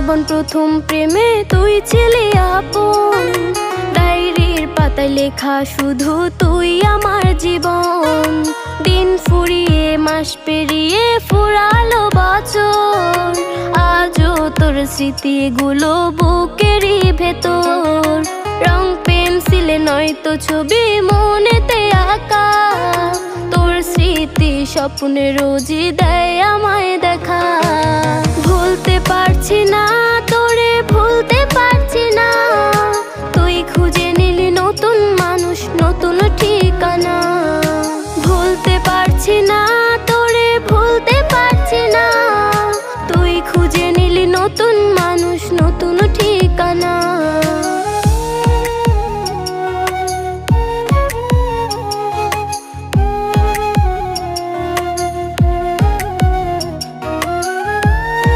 জীবন প্রথম প্রেমে তুই ছিলি আপন, ডায়েরির পাতায় লেখা শুধু তুই আমার জীবন। দিন ফুরিয়ে মাস পেরিয়ে ফুরালো বছর, আজও তোর স্মৃতিগুলো বুকেরই ভেতর। রং পেন্সিলে নয়তো ছবি মনেতে আঁকা, তোর স্মৃতি স্বপ্নে রোজই দেয় আমায় দেখা।